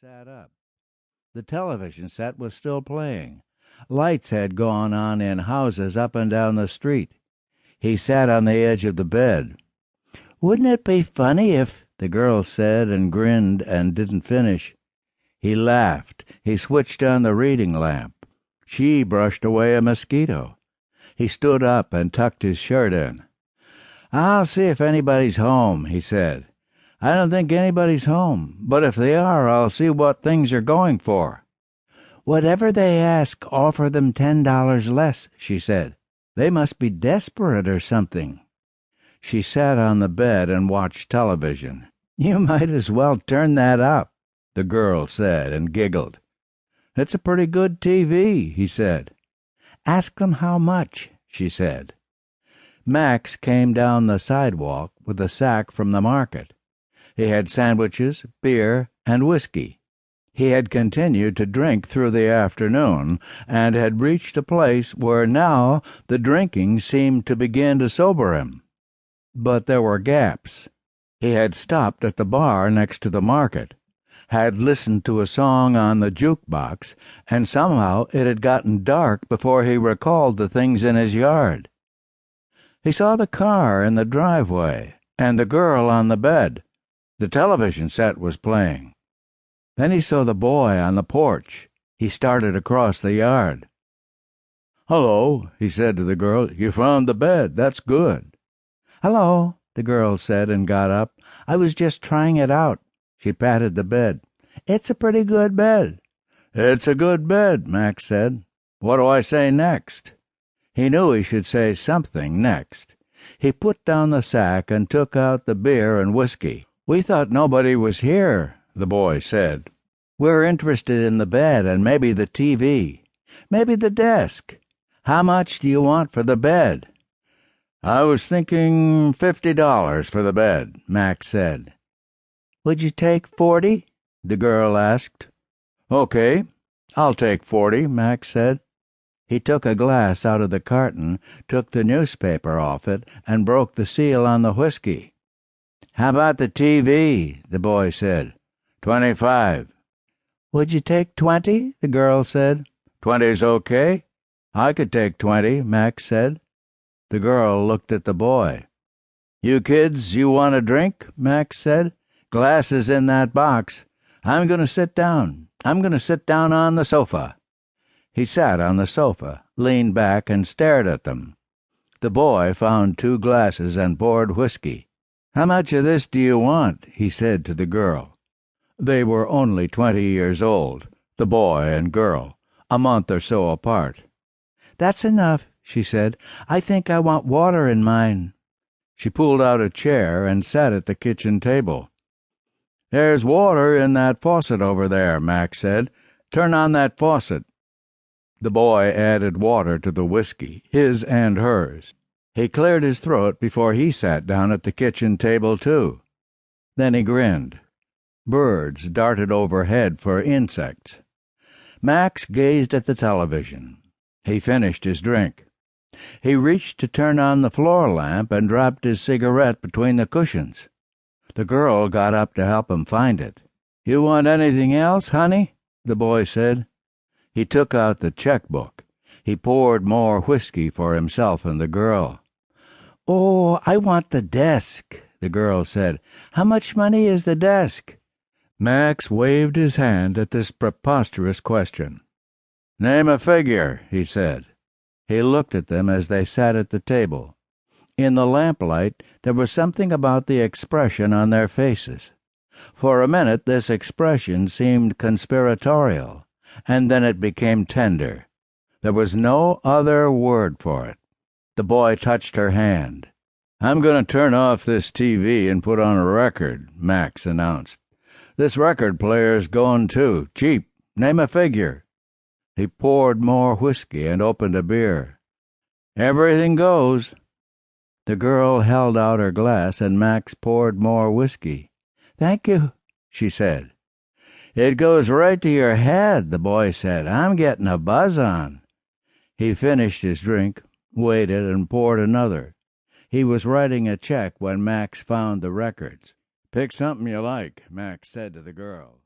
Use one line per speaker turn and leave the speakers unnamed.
sat up. The television set was still playing. Lights had gone on in houses up and down the street. He sat on the edge of the bed. "Wouldn't it be funny if—" the girl said and grinned and didn't finish. He laughed. He switched on the reading lamp. She brushed away a mosquito. He stood up and tucked his shirt in. "I'll see if anybody's home," he said. "I don't think anybody's home, but if they are, I'll see what things you're going for." "Whatever they ask, offer them $10 less," she said. "They must be desperate or something." She sat on the bed and watched television. "You might as well turn that up," the girl said and giggled. "It's a pretty good TV," he said. "Ask them how much," she said. Max came down the sidewalk with a sack from the market. He had sandwiches, beer, and whiskey. He had continued to drink through the afternoon and had reached a place where now the drinking seemed to begin to sober him. But there were gaps. He had stopped at the bar next to the market, had listened to a song on the jukebox, and somehow it had gotten dark before he recalled the things in his yard. He saw the car in the driveway and the girl on the bed. The television set was playing. Then he saw the boy on the porch. He started across the yard. "Hello," he said to the girl. "You found the bed. That's good." "Hello," the girl said and got up. "I was just trying it out." She patted the bed. "It's a pretty good bed." "It's a good bed," Max said. "What do I say next?" He knew he should say something next. He put down the sack and took out the beer and whiskey. "We thought nobody was here," the boy said. "We're interested in the bed and maybe the TV. Maybe the desk. How much do you want for the bed?" "I was thinking $50 for the bed," Max said. "Would you take 40? The girl asked. "Okay, I'll take 40, Max said. He took a glass out of the carton, took the newspaper off it, and broke the seal on the whiskey. "How about the TV?" the boy said. 25. "Would you take 20? The girl said. 20's okay. I could take 20, Max said. The girl looked at the boy. "You kids, you want a drink?" Max said. "Glasses in that box. I'm going to sit down. I'm going to sit down on the sofa." He sat on the sofa, leaned back, and stared at them. The boy found 2 glasses and poured whiskey. "How much of this do you want?" he said to the girl. They were only 20 years old, the boy and girl, a month or so apart. "That's enough," she said. "I think I want water in mine." She pulled out a chair and sat at the kitchen table. "There's water in that faucet over there," Max said. "Turn on that faucet." The boy added water to the whiskey, his and hers. He cleared his throat before he sat down at the kitchen table, too. Then he grinned. Birds darted overhead for insects. Max gazed at the television. He finished his drink. He reached to turn on the floor lamp and dropped his cigarette between the cushions. The girl got up to help him find it. "You want anything else, honey?" the boy said. He took out the checkbook. He poured more whiskey for himself and the girl. "Oh, I want the desk," the girl said. "How much money is the desk?" Max waved his hand at this preposterous question. "Name a figure," he said. He looked at them as they sat at the table. In the lamplight, there was something about the expression on their faces. For a minute, this expression seemed conspiratorial, and then it became tender. There was no other word for it. The boy touched her hand. "I'm going to turn off this TV and put on a record," Max announced. "This record player's going too. Cheap. Name a figure." He poured more whiskey and opened a beer. "Everything goes." The girl held out her glass and Max poured more whiskey. "Thank you," she said. "It goes right to your head," the boy said. "I'm getting a buzz on." He finished his drink, waited, and poured another. He was writing a check when Max found the records. "Pick something you like," Max said to the girl.